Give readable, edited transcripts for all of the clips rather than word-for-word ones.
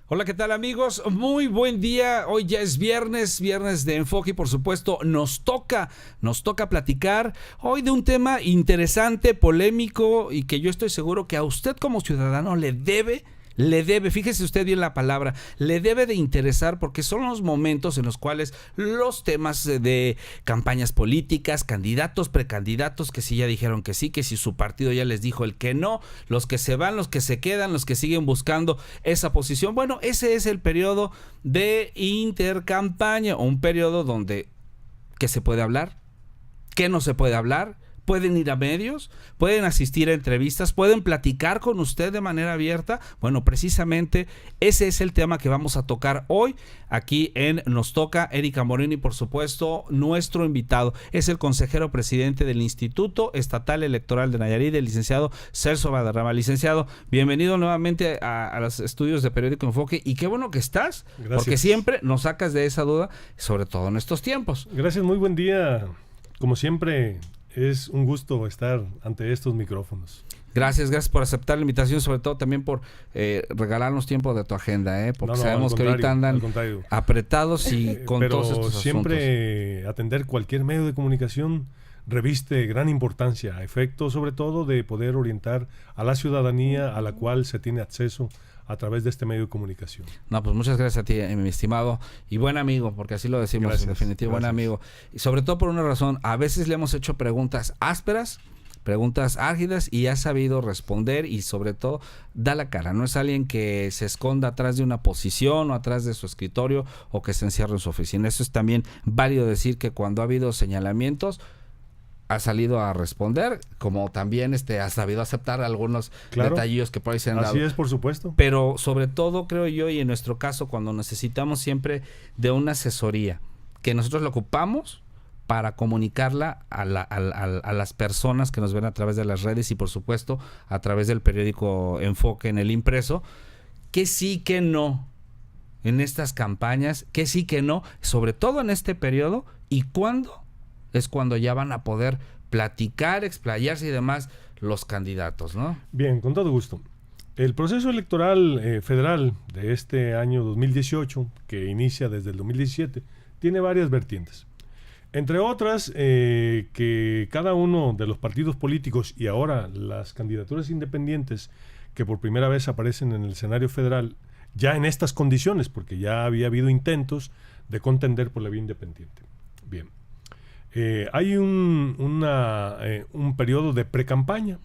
Hola, ¿qué tal, amigos? Muy buen día. Hoy ya es viernes de enfoque y por supuesto nos toca platicar hoy de un tema interesante, polémico y que yo estoy seguro que a usted como ciudadano le debe, fíjese usted bien la palabra, le debe de interesar porque son los momentos en los cuales los temas de campañas políticas, candidatos, precandidatos, que si ya dijeron que sí, que si su partido ya les dijo el que no, los que se van, los que se quedan, los que siguen buscando esa posición. Bueno, ese es el periodo de intercampaña, un periodo donde ¿qué se puede hablar? ¿Qué no se puede hablar? Pueden ir a medios, pueden asistir a entrevistas, pueden platicar con usted de manera abierta. Bueno, precisamente ese es el tema que vamos a tocar hoy aquí en Nos Toca. Erika Moreno y por supuesto nuestro invitado es el consejero presidente del Instituto Estatal Electoral de Nayarit, el licenciado Celso Valderrama. Licenciado, bienvenido nuevamente a los estudios de Periódico Enfoque y qué bueno que estás. Gracias. Porque siempre nos sacas de esa duda, sobre todo en estos tiempos. Gracias, muy buen día. Como siempre, es un gusto estar ante estos micrófonos. Gracias por aceptar la invitación, sobre todo también por regalarnos tiempo de tu agenda, porque sabemos que ahorita andan apretados y con pero todos estos siempre asuntos. Atender cualquier medio de comunicación reviste gran importancia, a efecto sobre todo de poder orientar a la ciudadanía a la cual se tiene acceso a través de este medio de comunicación. No, pues muchas gracias a ti, mi estimado y buen amigo, porque así lo decimos, gracias, en definitivo, gracias. Buen amigo. Y sobre todo por una razón, a veces le hemos hecho preguntas ásperas, preguntas álgidas y ha sabido responder y sobre todo da la cara. No es alguien que se esconda atrás de una posición o atrás de su escritorio o que se encierre en su oficina. Eso es también válido decir que cuando ha habido señalamientos ha salido a responder, como también ha sabido aceptar algunos detallillos que por ahí se han dado. Así es, por supuesto. Pero sobre todo, creo yo, y en nuestro caso, cuando necesitamos siempre de una asesoría, que nosotros la ocupamos para comunicarla a las personas que nos ven a través de las redes y, por supuesto, a través del periódico Enfoque en el impreso, que sí, que no, en estas campañas, que sí, que no, sobre todo en este periodo, y cuándo es cuando ya van a poder platicar, explayarse y demás los candidatos, ¿no? Bien, con todo gusto. El proceso electoral federal de este año 2018, que inicia desde el 2017, tiene varias vertientes. Entre otras, que cada uno de los partidos políticos y ahora las candidaturas independientes que por primera vez aparecen en el escenario federal, ya en estas condiciones, porque ya había habido intentos de contender por la vía independiente. Bien. Hay un periodo de precampaña,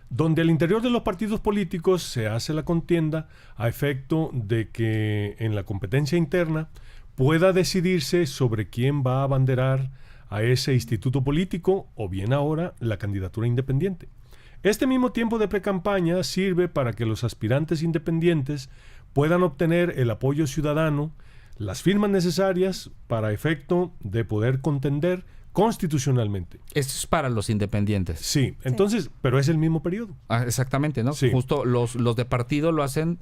donde al interior de los partidos políticos se hace la contienda a efecto de que en la competencia interna pueda decidirse sobre quién va a abanderar a ese instituto político o bien ahora la candidatura independiente. Este mismo tiempo de precampaña sirve para que los aspirantes independientes puedan obtener el apoyo ciudadano, las firmas necesarias para efecto de poder contender constitucionalmente. Esto es para los independientes. Sí, entonces, sí. Pero es el mismo periodo. Exactamente, ¿no? Sí. Justo los de partido lo hacen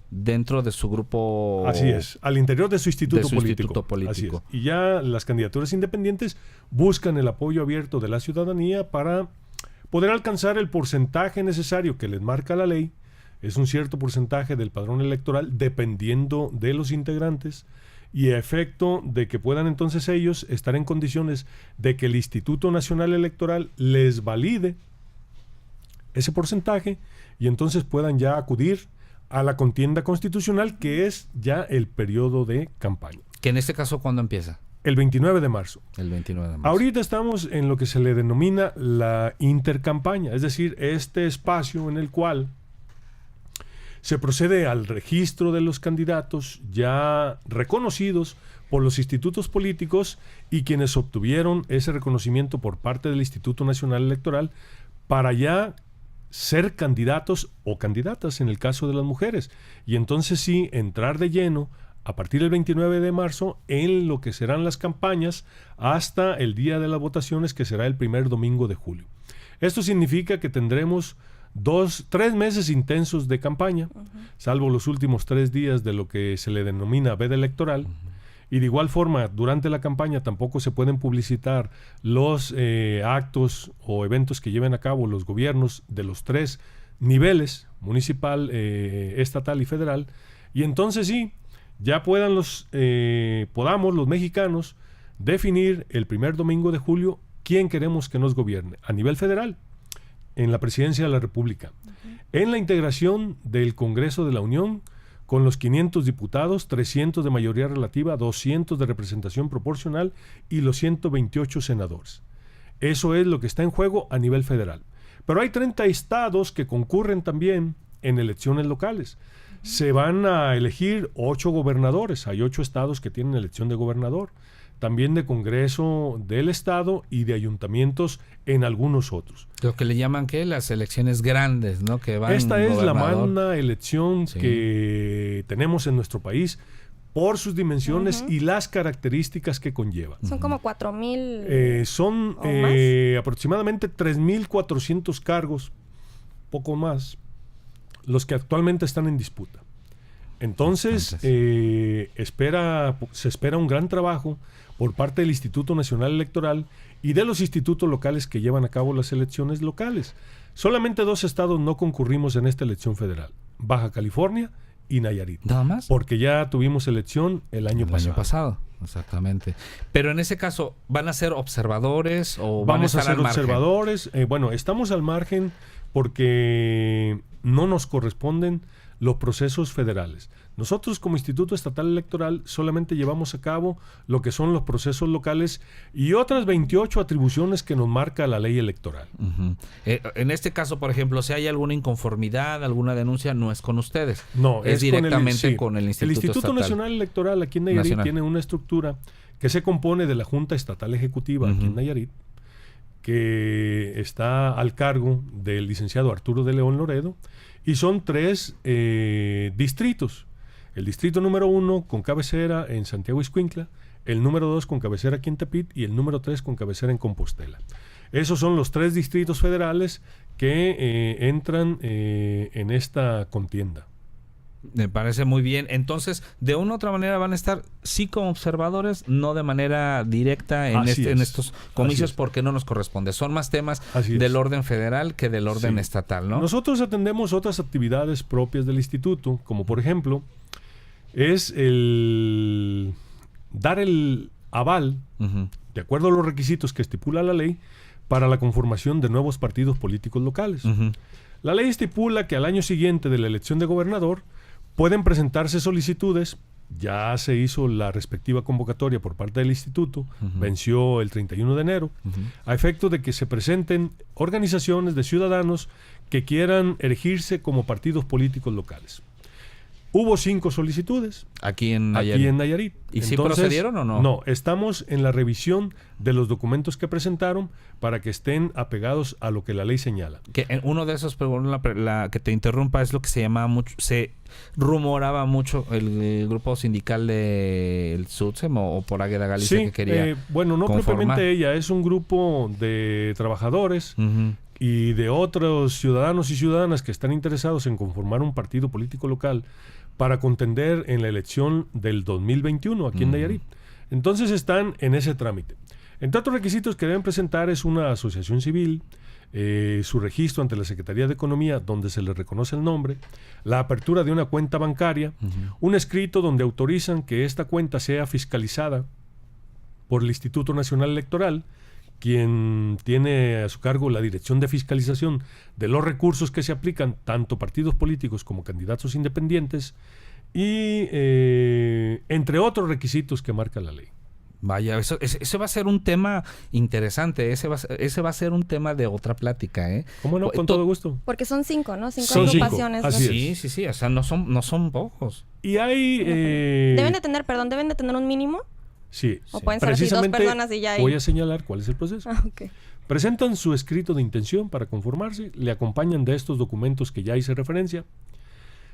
dentro de su grupo. Así es, al interior de su instituto político. Así es. Y ya las candidaturas independientes buscan el apoyo abierto de la ciudadanía para poder alcanzar el porcentaje necesario que les marca la ley. Es un cierto porcentaje del padrón electoral dependiendo de los integrantes y a efecto de que puedan entonces ellos estar en condiciones de que el Instituto Nacional Electoral les valide ese porcentaje y entonces puedan ya acudir a la contienda constitucional, que es ya el periodo de campaña. ¿Que en este caso cuándo empieza? El 29 de marzo. El 29 de marzo. Ahorita estamos en lo que se le denomina la intercampaña, es decir, este espacio en el cual se procede al registro de los candidatos ya reconocidos por los institutos políticos y quienes obtuvieron ese reconocimiento por parte del Instituto Nacional Electoral para ya ser candidatos o candidatas en el caso de las mujeres. Y entonces sí, entrar de lleno a partir del 29 de marzo en lo que serán las campañas hasta el día de las votaciones, que será el primer domingo de julio. Esto significa que tendremos 3 meses intensos de campaña, salvo los últimos 3 días de lo que se le denomina veda electoral. Y de igual forma, durante la campaña tampoco se pueden publicitar los actos o eventos que lleven a cabo los gobiernos de los 3 niveles, municipal, estatal y federal, Y entonces sí, ya podamos los mexicanos definir el primer domingo de julio quién queremos que nos gobierne a nivel federal, en la presidencia de la República, en la integración del Congreso de la Unión, con los 500 diputados, 300 de mayoría relativa, 200 de representación proporcional y los 128 senadores. Eso es lo que está en juego a nivel federal. Pero hay 30 estados que concurren también en elecciones locales. Se van a elegir 8 gobernadores. Hay 8 estados que tienen elección de gobernador. También de Congreso del Estado y de ayuntamientos en algunos otros. Lo que le llaman, ¿qué? Las elecciones grandes, ¿no? Que van Esta es la gobernador. magna elección que tenemos en nuestro país por sus dimensiones y las características que conlleva. Son como 4,000. Son ¿o más? aproximadamente 3,400 cargos, poco más, los que actualmente están en disputa. Entonces, se espera un gran trabajo por parte del Instituto Nacional Electoral y de los institutos locales que llevan a cabo las elecciones locales. Solamente 2 estados no concurrimos en esta elección federal: Baja California y Nayarit. ¿Nada más? Porque ya tuvimos elección el año pasado. Exactamente. Pero en ese caso, ¿van a ser observadores o van Vamos a estar ser al margen? observadores. Bueno, estamos al margen porque no nos corresponden los procesos federales. Nosotros como Instituto Estatal Electoral solamente llevamos a cabo lo que son los procesos locales y otras 28 atribuciones que nos marca la ley electoral. En este caso, por ejemplo, si hay alguna inconformidad, alguna denuncia, no es con ustedes. No, es directamente con el Instituto Instituto Estatal. Nacional Electoral aquí en Nayarit tiene una estructura que se compone de la Junta Estatal Ejecutiva aquí en Nayarit, que está al cargo del licenciado Arturo de León Loredo, y son 3 distritos. El distrito número 1 con cabecera en Santiago Ixcuintla, el número 2 con cabecera aquí en Tepit y el número 3 con cabecera en Compostela. Esos son los 3 distritos federales que entran en esta contienda. Me parece muy bien. Entonces, de una u otra manera van a estar sí como observadores, no de manera directa en estos comicios, porque no nos corresponde. Son más temas del orden federal que del orden estatal, ¿no? Nosotros atendemos otras actividades propias del instituto, como por ejemplo, es el dar el aval, de acuerdo a los requisitos que estipula la ley, para la conformación de nuevos partidos políticos locales. La ley estipula que al año siguiente de la elección de gobernador pueden presentarse solicitudes. Ya se hizo la respectiva convocatoria por parte del instituto, venció el 31 de enero, a efecto de que se presenten organizaciones de ciudadanos que quieran erigirse como partidos políticos locales. Hubo 5 solicitudes. Aquí en Nayarit. ¿Y si procedieron o no? No, estamos en la revisión de los documentos que presentaron para que estén apegados a lo que la ley señala. Que uno de esos, perdón, que te interrumpa, es lo que se llamaba mucho, se rumoraba mucho el grupo sindical del SUTSEM o por Águeda Galicia que quería bueno, no conformar. propiamente ella, es un grupo de trabajadores y de otros ciudadanos y ciudadanas que están interesados en conformar un partido político local para contender en la elección del 2021 aquí en Nayarit. Entonces están en ese trámite. Entre otros requisitos que deben presentar es una asociación civil, su registro ante la Secretaría de Economía, donde se les reconoce el nombre, la apertura de una cuenta bancaria, un escrito donde autorizan que esta cuenta sea fiscalizada por el Instituto Nacional Electoral, quien tiene a su cargo la dirección de fiscalización de los recursos que se aplican tanto partidos políticos como candidatos independientes y entre otros requisitos que marca la ley. Vaya, eso va a ser un tema interesante, ese va a ser un tema de otra plática, ¿eh? ¿Cómo no? Con todo gusto. Porque son 5, ¿no? 5 Son agrupaciones. 5, así ¿no? es. Sí, o sea, no son pocos. Y hay... deben de tener un mínimo. Sí, o pueden ser así 2 personas y ya hay... voy a señalar cuál es el proceso. Okay. Presentan su escrito de intención para conformarse, le acompañan de estos documentos que ya hice referencia,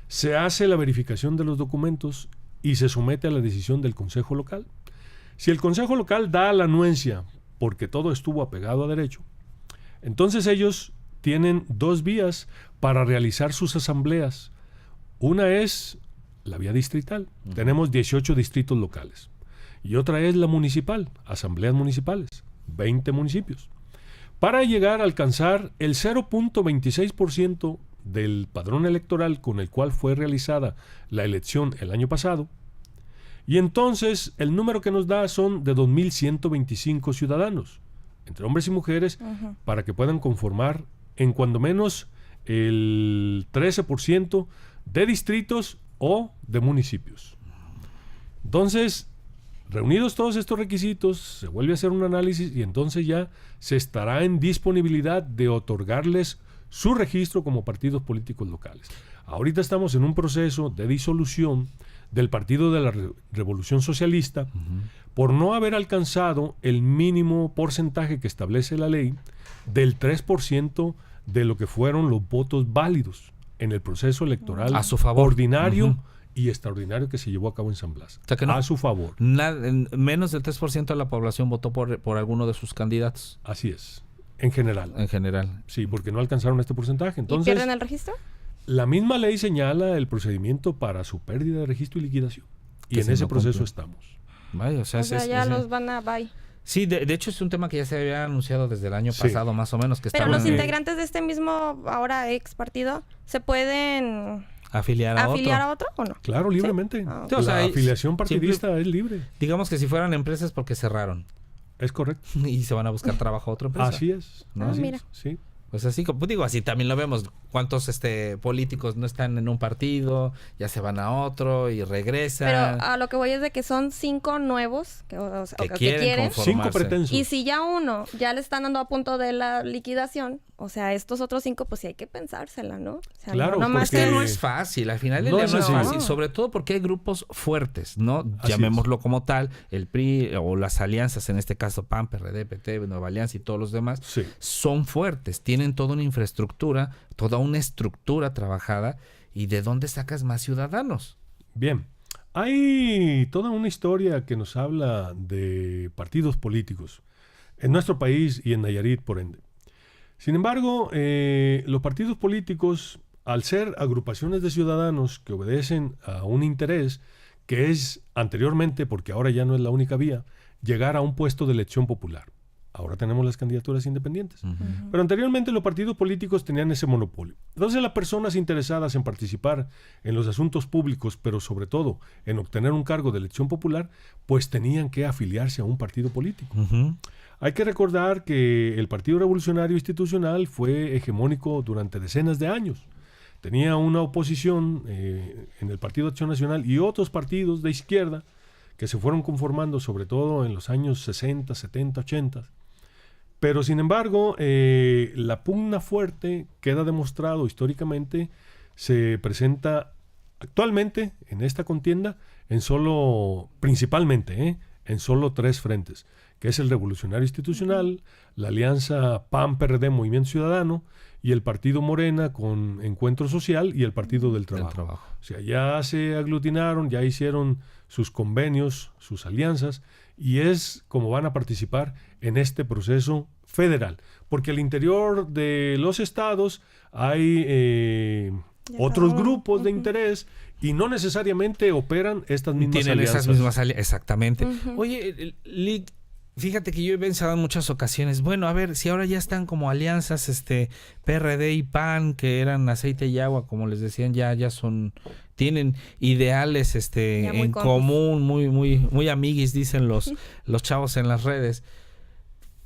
se hace la verificación de los documentos y se somete a la decisión del Consejo Local. Si el Consejo Local da la anuencia porque todo estuvo apegado a derecho, entonces ellos tienen 2 vías para realizar sus asambleas. Una es la vía distrital, tenemos 18 distritos locales. Y otra es la municipal, asambleas municipales, 20 municipios, para llegar a alcanzar el 0.26% del padrón electoral con el cual fue realizada la elección el año pasado. Y entonces el número que nos da son de 2.125 ciudadanos, entre hombres y mujeres, para que puedan conformar en cuando menos el 13% de distritos o de municipios. Entonces, reunidos todos estos requisitos, se vuelve a hacer un análisis y entonces ya se estará en disponibilidad de otorgarles su registro como partidos políticos locales. Ahorita estamos en un proceso de disolución del Partido de la Revolución Socialista por no haber alcanzado el mínimo porcentaje que establece la ley del 3% de lo que fueron los votos válidos en el proceso electoral a su favor, ordinario y extraordinario que se llevó a cabo en San Blas. O sea que no, a su favor. Menos del 3% de la población votó por alguno de sus candidatos. Así es, en general. En general. Sí, porque no alcanzaron este porcentaje. Entonces, ¿y pierden el registro? La misma ley señala el procedimiento para su pérdida de registro y liquidación. Y en ese proceso estamos. Vaya, o sea ya los van a... Bye. Sí, de hecho es un tema que ya se había anunciado desde el año pasado, más o menos. Pero los integrantes de este mismo, ahora ex partido, ¿se pueden afiliar a otro o no? Claro, libremente. ¿Sí? O sea, la afiliación partidista es libre. Digamos que si fueran empresas porque cerraron. Es correcto. Y se van a buscar trabajo a otra empresa. Así es. ¿No? Mira. Sí. Pues así, como digo, así también lo vemos. ¿Cuántos políticos no están en un partido, ya se van a otro y regresan? Pero a lo que voy es de que son 5 nuevos que quieren 5 pretensos. Y si ya uno ya le están dando a punto de la liquidación, o sea, estos otros 5, pues sí hay que pensársela, ¿no? O sea, claro, no más que no es fácil, al final no es fácil, sobre todo porque hay grupos fuertes, ¿no? Así llamémoslo como tal, el PRI o las alianzas, en este caso PAN, PRD, PT, Nueva Alianza y todos los demás, son fuertes, tienen toda una infraestructura, toda una estructura trabajada. ¿Y de dónde sacas más ciudadanos? Bien, hay toda una historia que nos habla de partidos políticos en nuestro país y en Nayarit, por ende. Sin embargo, los partidos políticos, al ser agrupaciones de ciudadanos que obedecen a un interés que es anteriormente, porque ahora ya no es la única vía, llegar a un puesto de elección popular. Ahora tenemos las candidaturas independientes. Pero anteriormente los partidos políticos tenían ese monopolio. Entonces las personas interesadas en participar en los asuntos públicos, pero sobre todo en obtener un cargo de elección popular, pues tenían que afiliarse a un partido político. Hay que recordar que el Partido Revolucionario Institucional fue hegemónico durante decenas de años. Tenía una oposición en el Partido Acción Nacional y otros partidos de izquierda que se fueron conformando sobre todo en los años 60, 70, 80. Pero sin embargo, la pugna fuerte queda demostrado históricamente, se presenta actualmente en esta contienda principalmente en solo 3 frentes, que es el Revolucionario Institucional, la alianza PAN-PRD Movimiento Ciudadano y el Partido Morena con Encuentro Social y el Partido del Trabajo. O sea, ya se aglutinaron, ya hicieron sus convenios, sus alianzas, y es como van a participar en este proceso federal. Porque al interior de los estados hay otros grupos de interés y no necesariamente operan estas mismas alianzas. Esas mismas alianzas, exactamente. Oye, fíjate que yo he pensado en muchas ocasiones, bueno, a ver, si ahora ya están como alianzas PRD y PAN, que eran aceite y agua, como les decían, ya tienen ideales en común, muy amiguis, dicen los chavos en las redes.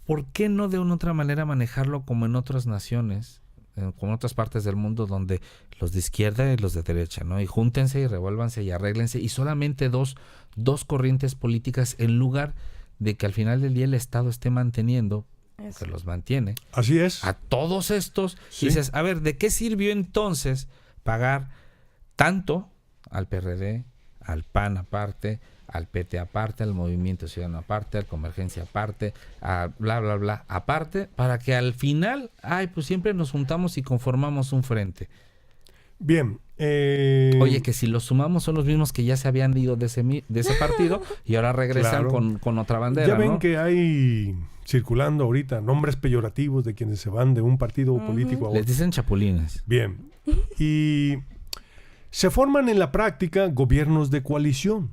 ¿Por qué no de una otra manera manejarlo como en otras naciones, como en otras partes del mundo, donde los de izquierda y los de derecha, ¿no? Y júntense y revuélvanse y arréglense, y solamente dos corrientes políticas, en lugar de que al final del día el Estado esté manteniendo, que los mantiene. Así es. A todos estos. Sí. Y dices, a ver, ¿de qué sirvió entonces pagar tanto al PRD, al PAN aparte, al PT aparte, al Movimiento Ciudadano aparte, al Convergencia aparte, a bla, bla, bla aparte, para que al final, pues siempre nos juntamos y conformamos un frente? Bien. Oye, que si los sumamos son los mismos que ya se habían ido de ese partido y ahora regresan con otra bandera. Ya ven, ¿no? Que hay circulando ahorita nombres peyorativos de quienes se van de un partido político a otro. Les dicen chapulines. Bien. Y se forman en la práctica gobiernos de coalición.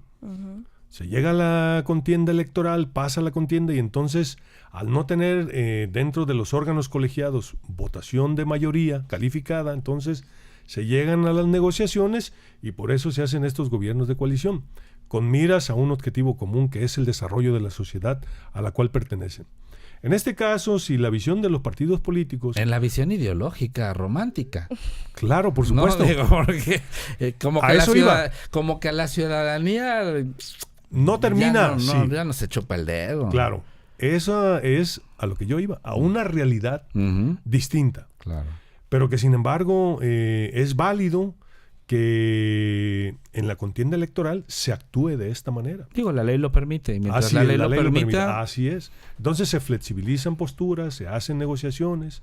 Se llega a la contienda electoral, pasa la contienda y entonces, al no tener dentro de los órganos colegiados votación de mayoría calificada, entonces se llegan a las negociaciones y por eso se hacen estos gobiernos de coalición, con miras a un objetivo común que es el desarrollo de la sociedad a la cual pertenecen. En este caso, si la visión de los partidos políticos... En la visión ideológica, romántica. Claro, por supuesto. No, digo, porque como que a la ciudadanía... No termina. Ya no se chupa el dedo. Claro. Esa es a lo que yo iba, a una realidad distinta. Claro. Pero que sin embargo es válido que en la contienda electoral se actúe de esta manera. Digo, la ley lo permite. Y mientras Así la es, ley lo permita... Así es. Entonces se flexibilizan posturas, se hacen negociaciones,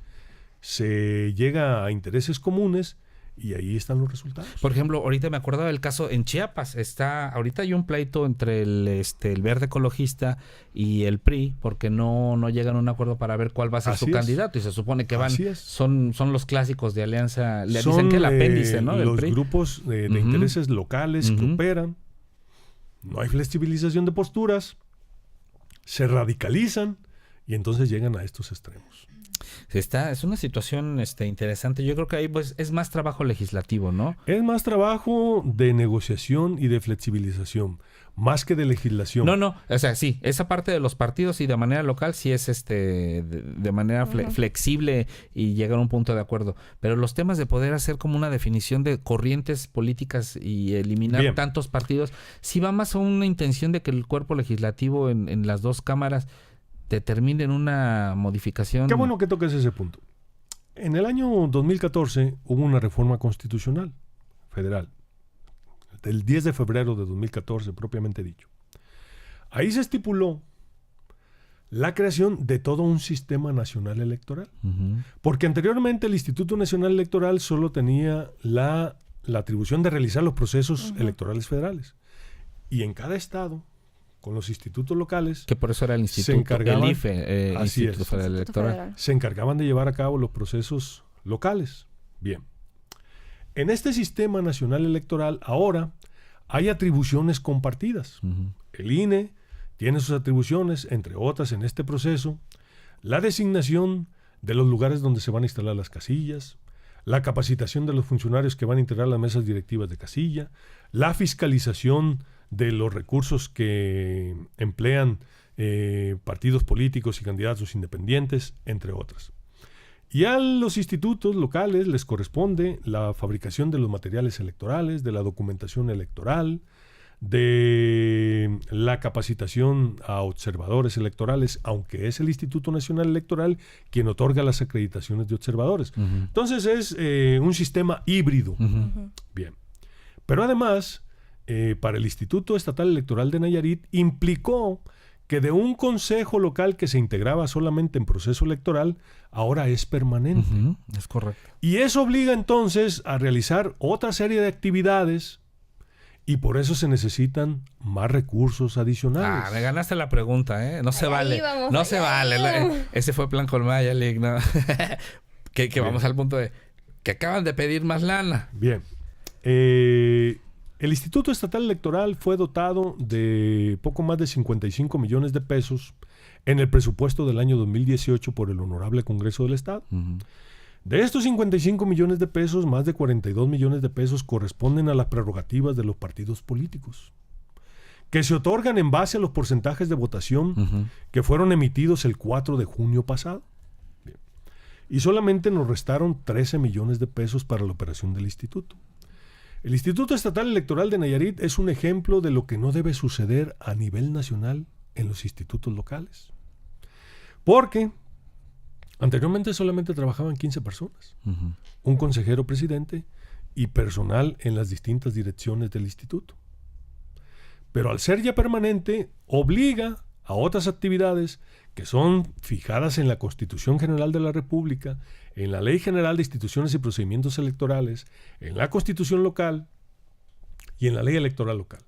se llega a intereses comunes y ahí están los resultados. Por ejemplo, ahorita me acordaba del caso en Chiapas. Ahorita hay un pleito entre el Verde Ecologista y el PRI porque no llegan a un acuerdo para ver cuál va a ser su candidato. Y se supone que son los clásicos de alianza. Le dicen que el apéndice, ¿no? Del los PRI. Grupos de intereses locales que operan. No hay flexibilización de posturas. Se radicalizan y entonces llegan a estos extremos. Es una situación interesante. Yo creo que ahí pues es más trabajo legislativo, ¿no? Es más trabajo de negociación y de flexibilización, más que de legislación. No, o sea, sí, esa parte de los partidos y de manera local sí es de manera flexible y llegar a un punto de acuerdo. Pero los temas de poder hacer como una definición de corrientes políticas y eliminar tantos partidos, sí va más a una intención de que el cuerpo legislativo en las dos cámaras determinen una modificación. Qué bueno que toques ese punto. En el año 2014 hubo una reforma constitucional federal, del 10 de febrero de 2014 propiamente dicho. Ahí se estipuló la creación de todo un sistema nacional electoral. Porque anteriormente el Instituto Nacional Electoral solo tenía la atribución de realizar los procesos electorales federales. Y en cada estado, con los institutos locales, que por eso era el instituto, el IFE, Instituto Federal Electoral, se encargaban de llevar a cabo los procesos locales. Bien. En este sistema nacional electoral ahora hay atribuciones compartidas. El INE tiene sus atribuciones, entre otras en este proceso, la designación de los lugares donde se van a instalar las casillas, la capacitación de los funcionarios que van a integrar las mesas directivas de casilla, la fiscalización de los recursos que emplean partidos políticos y candidatos independientes, entre otras. Y a los institutos locales les corresponde la fabricación de los materiales electorales, de la documentación electoral, de la capacitación a observadores electorales, aunque es el Instituto Nacional Electoral quien otorga las acreditaciones de observadores. Entonces es un sistema híbrido. Bien. Pero además, para el Instituto Estatal Electoral de Nayarit implicó que de un consejo local que se integraba solamente en proceso electoral, ahora es permanente. Es correcto. Y eso obliga entonces a realizar otra serie de actividades y por eso se necesitan más recursos adicionales. Me ganaste la pregunta, ¿eh? No se vale. No se vale. Ese fue plan con Maya League, ¿no? que vamos al punto de que acaban de pedir más lana. Bien. El Instituto Estatal Electoral fue dotado de poco más de 55 millones de pesos en el presupuesto del año 2018 por el Honorable Congreso del Estado. De estos 55 millones de pesos, más de 42 millones de pesos corresponden a las prerrogativas de los partidos políticos, que se otorgan en base a los porcentajes de votación que fueron emitidos el 4 de junio pasado. Bien. Y solamente nos restaron 13 millones de pesos para la operación del instituto. El Instituto Estatal Electoral de Nayarit es un ejemplo de lo que no debe suceder a nivel nacional en los institutos locales. Porque anteriormente solamente trabajaban 15 personas, un consejero presidente y personal en las distintas direcciones del instituto. Pero al ser ya permanente, obliga a otras actividades que son fijadas en la Constitución General de la República, en la Ley General de Instituciones y Procedimientos Electorales, en la Constitución local y en la Ley Electoral local.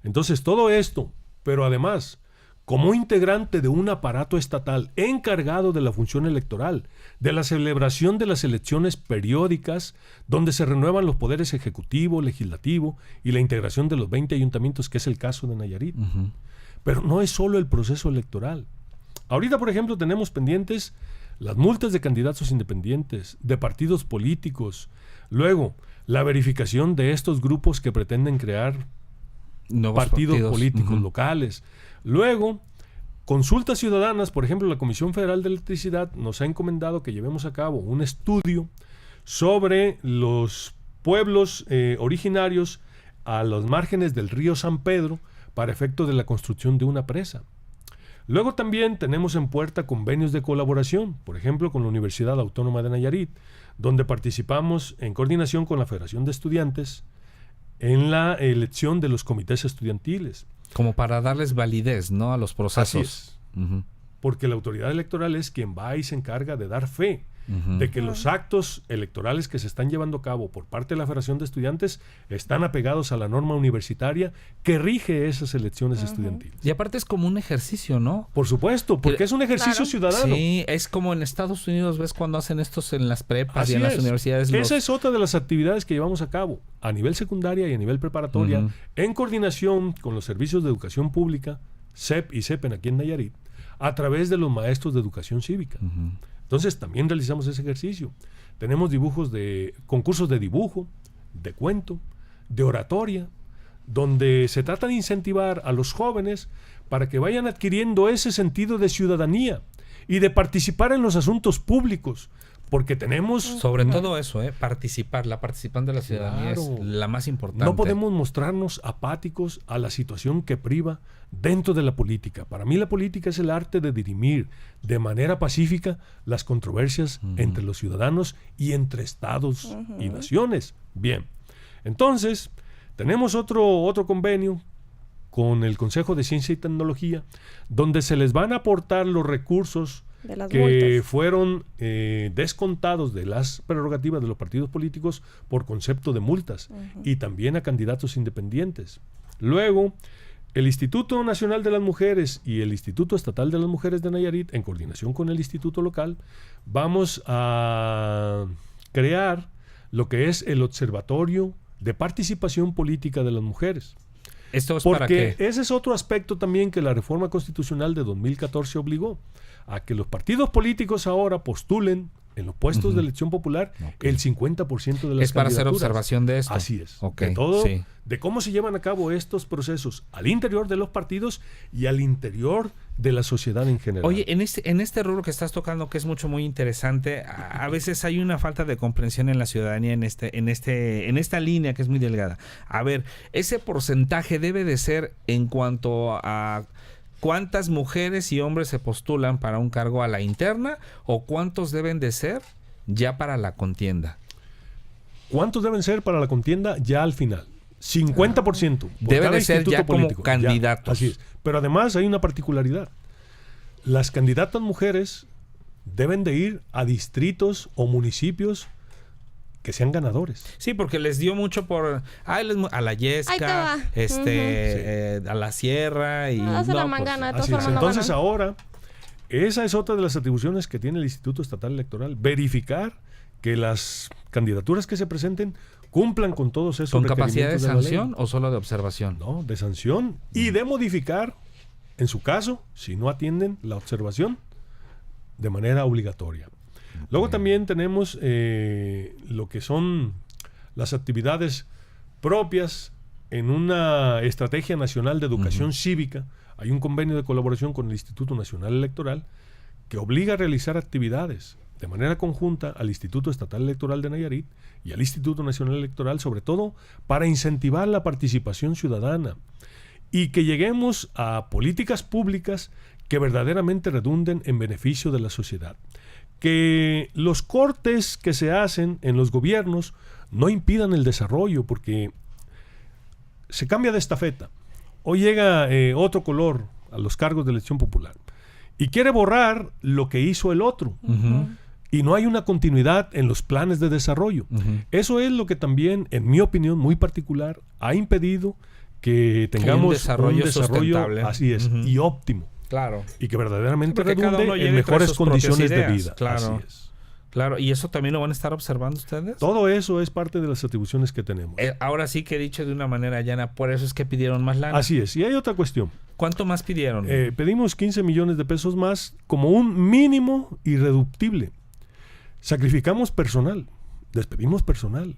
Entonces, todo esto, pero además como integrante de un aparato estatal encargado de la función electoral, de la celebración de las elecciones periódicas, donde se renuevan los poderes ejecutivo, legislativo y la integración de los 20 ayuntamientos, que es el caso de Nayarit. Pero no es solo el proceso electoral. Ahorita, por ejemplo, tenemos pendientes las multas de candidatos independientes, de partidos políticos, luego la verificación de estos grupos que pretenden crear Nuevos partidos políticos locales. Luego, consultas ciudadanas, por ejemplo, la Comisión Federal de Electricidad nos ha encomendado que llevemos a cabo un estudio sobre los pueblos originarios a los márgenes del río San Pedro para efecto de la construcción de una presa. Luego también tenemos en puerta convenios de colaboración, por ejemplo, con la Universidad Autónoma de Nayarit, donde participamos en coordinación con la Federación de Estudiantes en la elección de los comités estudiantiles. Como para darles validez, ¿no?, a los procesos. Así es. Porque la autoridad electoral es quien va y se encarga de dar fe de que los actos electorales que se están llevando a cabo por parte de la Federación de Estudiantes están apegados a la norma universitaria que rige esas elecciones estudiantiles. Y aparte es como un ejercicio, ¿no? Por supuesto, porque es un ejercicio ciudadano. Sí, es como en Estados Unidos, ¿ves cuando hacen estos en las prepas Así y en las es. universidades? Esa es otra de las actividades que llevamos a cabo a nivel secundaria y a nivel preparatoria, en coordinación con los servicios de educación pública, CEP y CEPEN aquí en Nayarit, a través de los maestros de educación cívica. Entonces también realizamos ese ejercicio. Tenemos concursos de dibujo, de cuento, de oratoria, donde se trata de incentivar a los jóvenes para que vayan adquiriendo ese sentido de ciudadanía y de participar en los asuntos públicos, porque tenemos... Sobre todo eso, participar, la participación de la ciudadanía es la más importante. No podemos mostrarnos apáticos a la situación que priva dentro de la política. Para mí la política es el arte de dirimir de manera pacífica las controversias entre los ciudadanos y entre estados y naciones. Bien, entonces tenemos otro convenio con el Consejo de Ciencia y Tecnología, donde se les van a aportar los recursos que multas fueron descontados de las prerrogativas de los partidos políticos por concepto de multas y también a candidatos independientes. Luego, el Instituto Nacional de las Mujeres y el Instituto Estatal de las Mujeres de Nayarit, en coordinación con el Instituto Local, vamos a crear lo que es el Observatorio de Participación Política de las Mujeres. ¿Esto es porque para qué? Ese es otro aspecto también que la reforma constitucional de 2014 obligó a que los partidos políticos ahora postulen en los puestos de elección popular el 50% de las es para hacer candidaturas. Observación de esto. Así es. Okay, de todo, sí. De cómo se llevan a cabo estos procesos al interior de los partidos y al interior de la sociedad en general. Oye, en este rubro que estás tocando, que es muy interesante, a veces hay una falta de comprensión en la ciudadanía en esta línea que es muy delgada. A ver, ese porcentaje debe de ser en cuanto a ¿cuántas mujeres y hombres se postulan para un cargo a la interna o cuántos deben de ser ya para la contienda? ¿Cuántos deben ser para la contienda ya al final? 50%. Deben de ser ya político, como candidatos. Ya, así es. Pero además hay una particularidad. Las candidatas mujeres deben de ir a distritos o municipios que sean ganadores. Sí, porque les dio mucho por a la Yesca, a la Sierra y entonces ahora esa es otra de las atribuciones que tiene el Instituto Estatal Electoral, verificar que las candidaturas que se presenten cumplan con todos esos ¿Con requerimientos capacidad de la sanción ley. o solo de observación? No, de sanción y de modificar, en su caso, si no atienden la observación de manera obligatoria. Luego también tenemos lo que son las actividades propias en una estrategia nacional de educación cívica. Hay un convenio de colaboración con el Instituto Nacional Electoral que obliga a realizar actividades de manera conjunta al Instituto Estatal Electoral de Nayarit y al Instituto Nacional Electoral, sobre todo para incentivar la participación ciudadana y que lleguemos a políticas públicas que verdaderamente redunden en beneficio de la sociedad. Que los cortes que se hacen en los gobiernos no impidan el desarrollo, porque se cambia de estafeta. Hoy llega otro color a los cargos de elección popular y quiere borrar lo que hizo el otro. Y no hay una continuidad en los planes de desarrollo. Eso es lo que también, en mi opinión muy particular, ha impedido que tengamos un desarrollo sustentable. Así es, y óptimo Claro. y que verdaderamente Sí, porque cada redunde uno llega en y trae mejores sus propias condiciones de ideas, vida. claro. Así es. Claro, ¿y eso también lo van a estar observando ustedes? Todo eso es parte de las atribuciones que tenemos. Ahora sí que he dicho de una manera llana, por eso es que pidieron más lana. Así es. Y hay otra cuestión. ¿Cuánto más pidieron? Pedimos 15 millones de pesos más como un mínimo irreductible. Sacrificamos personal, despedimos personal.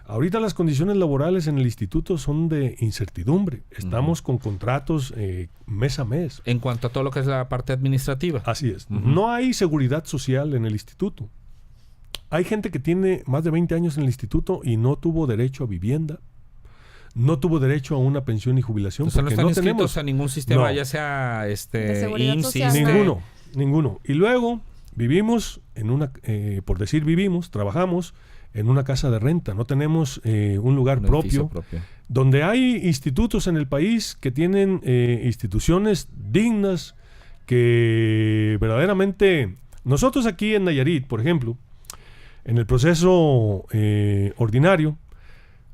Ahorita las condiciones laborales en el instituto son de incertidumbre. Estamos con contratos mes a mes. En cuanto a todo lo que es la parte administrativa. Así es. No hay seguridad social en el instituto. Hay gente que tiene más de 20 años en el instituto y no tuvo derecho a vivienda, no tuvo derecho a una pensión y jubilación. Entonces no porque están no inscritos tenemos a ningún sistema, No. ya sea De seguridad IMSS, social, ISSSTE. Ninguno. Y luego vivimos en una, por decir vivimos, trabajamos en una casa de renta. No tenemos un lugar Un edificio propio, donde hay institutos en el país que tienen instituciones dignas, que verdaderamente... Nosotros aquí en Nayarit, por ejemplo, en el proceso ordinario,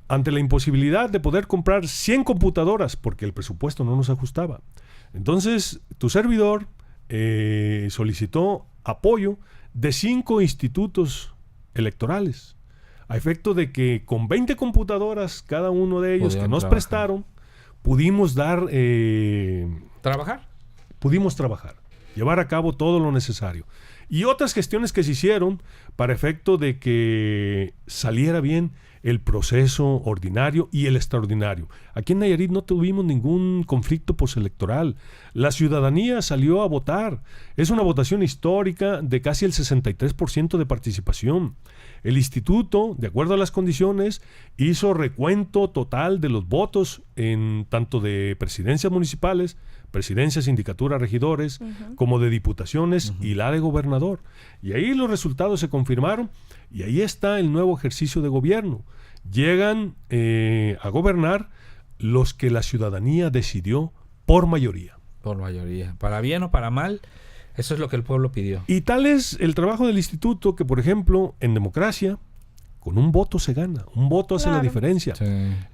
ante la imposibilidad de poder comprar 100 computadoras, porque el presupuesto no nos ajustaba. Entonces, tu servidor solicitó apoyo de 5 institutos electorales, a efecto de que con 20 computadoras, cada uno de ellos Podían que nos trabajar. prestaron, pudimos trabajar, llevar a cabo todo lo necesario. Y otras gestiones que se hicieron para efecto de que saliera bien el proceso ordinario y el extraordinario. Aquí en Nayarit no tuvimos ningún conflicto postelectoral. La ciudadanía salió a votar. Es una votación histórica de casi el 63% de participación. El instituto, de acuerdo a las condiciones, hizo recuento total de los votos en tanto de presidencias municipales, presidencias, sindicatura, regidores, como de diputaciones y la de gobernador. Y ahí los resultados se confirmaron y ahí está el nuevo ejercicio de gobierno. Llegan a gobernar los que la ciudadanía decidió por mayoría. Por mayoría. Para bien o para mal, eso es lo que el pueblo pidió. Y tal es el trabajo del instituto que, por ejemplo, en democracia, con un voto se gana. Un voto hace la diferencia. Sí.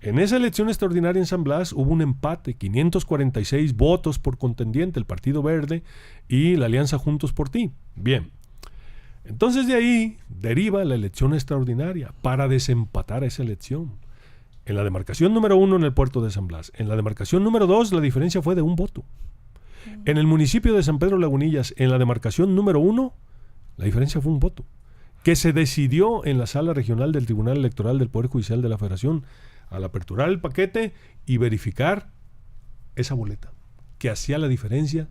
En esa elección extraordinaria en San Blas hubo un empate, 546 votos por contendiente, el Partido Verde y la Alianza Juntos por Ti. Bien. Entonces de ahí deriva la elección extraordinaria para desempatar esa elección. En la demarcación número 1 en el puerto de San Blas. En la demarcación número 2 la diferencia fue de un voto. En el municipio de San Pedro Lagunillas, en la demarcación número 1, la diferencia fue un voto, que se decidió en la sala regional del Tribunal Electoral del Poder Judicial de la Federación al aperturar el paquete y verificar esa boleta, que hacía la diferencia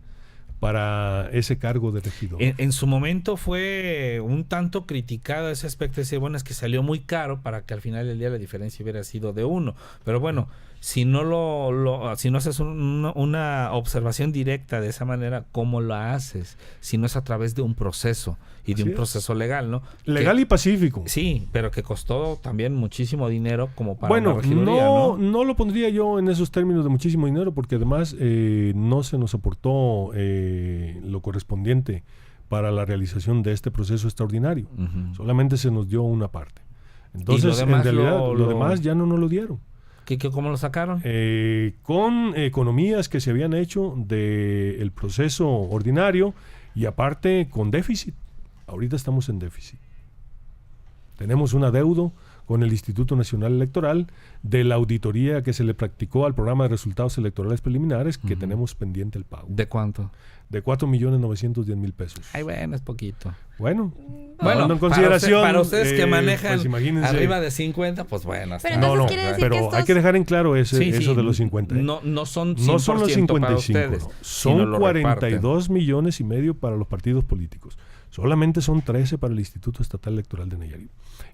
para ese cargo de regidor. En su momento fue un tanto criticado ese aspecto, decir, bueno, es que salió muy caro para que al final del día la diferencia hubiera sido de 1. Pero bueno, si no si no haces una observación directa de esa manera, ¿cómo la haces? Si no es a través de un proceso y de Así un es. proceso legal, ¿no? Legal y pacífico. Sí, pero que costó también muchísimo dinero como para Bueno, una regiduría, no lo pondría yo en esos términos de muchísimo dinero, porque además no se nos aportó lo correspondiente para la realización de este proceso extraordinario. Ujú. Solamente se nos dio una parte. Entonces, demás en realidad, lo lo demás ya no nos lo dieron. ¿Cómo lo sacaron? Con economías que se habían hecho del proceso ordinario y aparte con déficit. Ahorita estamos en déficit. Tenemos un adeudo con el Instituto Nacional Electoral de la auditoría que se le practicó al programa de resultados electorales preliminares, que tenemos pendiente el pago. ¿De cuánto? De 4.910.000 pesos. Ay, bueno, es poquito. Bueno, Bueno, tomando en consideración, para ustedes que manejan pues imagínense. arriba de 50, pues bueno. Pero está. entonces quiere decir que pero estos- hay que dejar en claro eso Sí, de los 50. No son 100% No son los 55, para ustedes, no. sino Son lo 42 millones y medio para los partidos políticos. Solamente son 13 para el Instituto Estatal Electoral de Nayarit.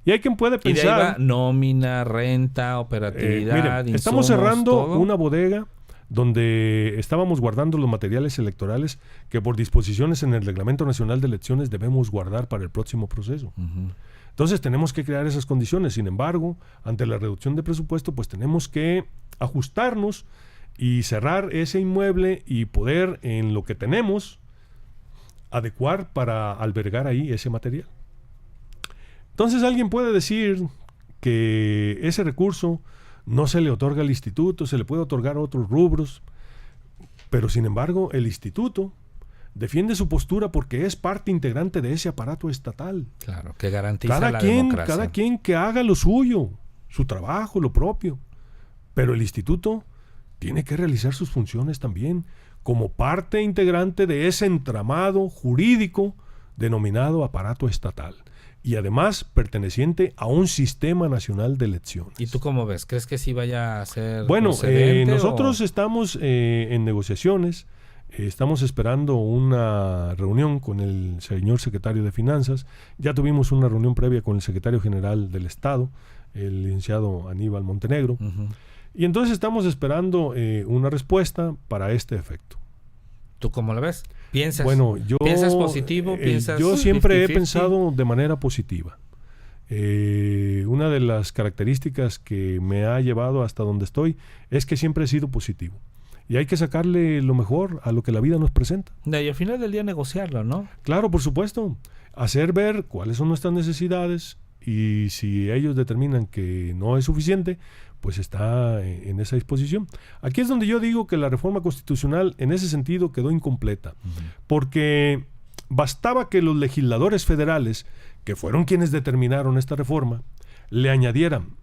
Y hay quien puede reparten. Y de ahí va pensar... nómina, renta, operatividad, miren, estamos insumos, cerrando todo. una bodega donde estábamos guardando los materiales electorales que por disposiciones en el Reglamento Nacional de Elecciones debemos guardar para el próximo proceso. Ujú. Entonces tenemos que crear esas condiciones. Sin embargo, ante la reducción de presupuesto, pues tenemos que ajustarnos y cerrar ese inmueble y poder, en lo que tenemos, adecuar para albergar ahí ese material. Entonces alguien puede decir que ese recurso no se le otorga al instituto, se le puede otorgar a otros rubros, pero sin embargo el instituto defiende su postura porque es parte integrante de ese aparato estatal. Claro, que garantiza la democracia. Cada quien que haga lo suyo, su trabajo, lo propio. Pero el instituto tiene que realizar sus funciones también como parte integrante de ese entramado jurídico denominado aparato estatal. Y además perteneciente a un sistema nacional de elecciones. ¿Y tú cómo ves? ¿Crees que sí vaya a ser Bueno, procedente, nosotros estamos en negociaciones. Estamos esperando una reunión con el señor secretario de Finanzas. Ya tuvimos una reunión previa con el secretario general del Estado, el licenciado Aníbal Montenegro. Uh-huh. Y entonces estamos esperando una respuesta para este efecto. ¿Tú cómo lo ves? ¿Piensas positivo? Yo siempre 50-50? he pensado de manera positiva. Una de las características que me ha llevado hasta donde estoy es que siempre he sido positivo. Y hay que sacarle lo mejor a lo que la vida nos presenta. Y al final del día negociarlo, ¿no? Claro, por supuesto. Hacer ver cuáles son nuestras necesidades y si ellos determinan que no es suficiente, pues está en esa disposición. Aquí es donde yo digo que la reforma constitucional en ese sentido quedó incompleta. Porque bastaba que los legisladores federales, que fueron quienes determinaron esta reforma, le añadieran: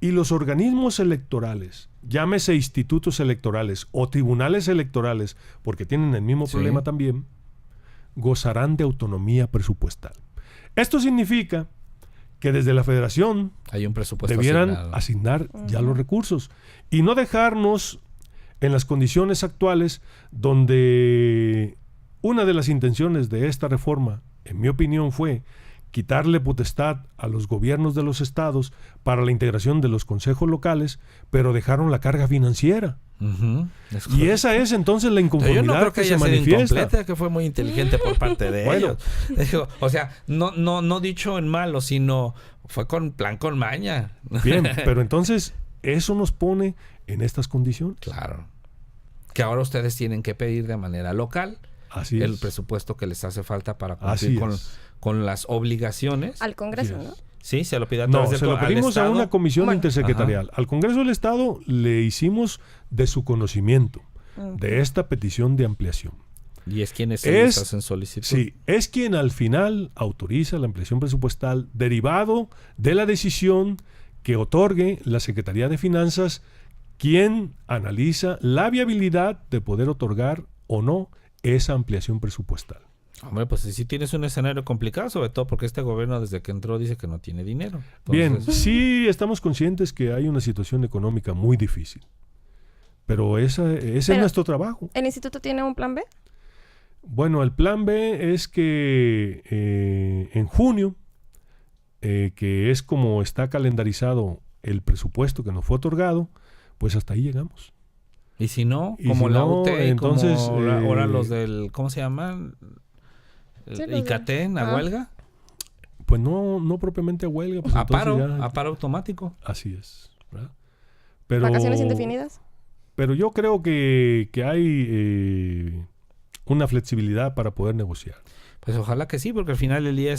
y los organismos electorales, llámese institutos electorales o tribunales electorales, porque tienen el mismo problema también, gozarán de autonomía presupuestal. Esto significa que desde la federación hay un presupuesto debieran asignado. asignar ya los recursos y no dejarnos en las condiciones actuales donde una de las intenciones de esta reforma, en mi opinión, fue quitarle potestad a los gobiernos de los estados para la integración de los consejos locales, pero dejaron la carga financiera. Uh-huh. Y esa es entonces la inconformidad yo no creo que se haya sido manifiesta. incompleta, que fue muy inteligente por parte de ellos. Digo, o sea, no dicho en malo, sino fue con plan con maña. Bien, pero entonces eso nos pone en estas condiciones. Claro. Que ahora ustedes tienen que pedir de manera local Así el es. presupuesto que les hace falta para Así cumplir es. con las obligaciones. Al Congreso, Así ¿no? es. Sí, se lo pide a No, través del se lo al pedimos a Estado. una comisión Bueno. intersecretarial. Al Congreso del Estado le hicimos de su conocimiento de esta petición de ampliación. Y es quienes ellos hacen solicitud. Sí, es quien al final autoriza la ampliación presupuestal derivado de la decisión que otorgue la Secretaría de Finanzas, quien analiza la viabilidad de poder otorgar o no esa ampliación presupuestal. Hombre, pues sí tienes un escenario complicado, sobre todo porque este gobierno desde que entró dice que no tiene dinero. Bien, Entonces, sí estamos conscientes que hay una situación económica muy difícil, pero ese es nuestro trabajo. ¿El instituto tiene un plan B? Bueno, el plan B es que en junio, que es como está calendarizado el presupuesto que nos fue otorgado, pues hasta ahí llegamos. y si no, Y como si la no, UT y entonces, como ahora los del, ¿cómo se llaman? Sí, los ICATEN, a huelga. Pues no propiamente a huelga. Pues A entonces paro, ya- a paro automático. Así es, ¿verdad? Pero, ¿Vacaciones indefinidas? Pero yo creo que hay una flexibilidad para poder negociar. Pues ojalá que sí, porque al final del día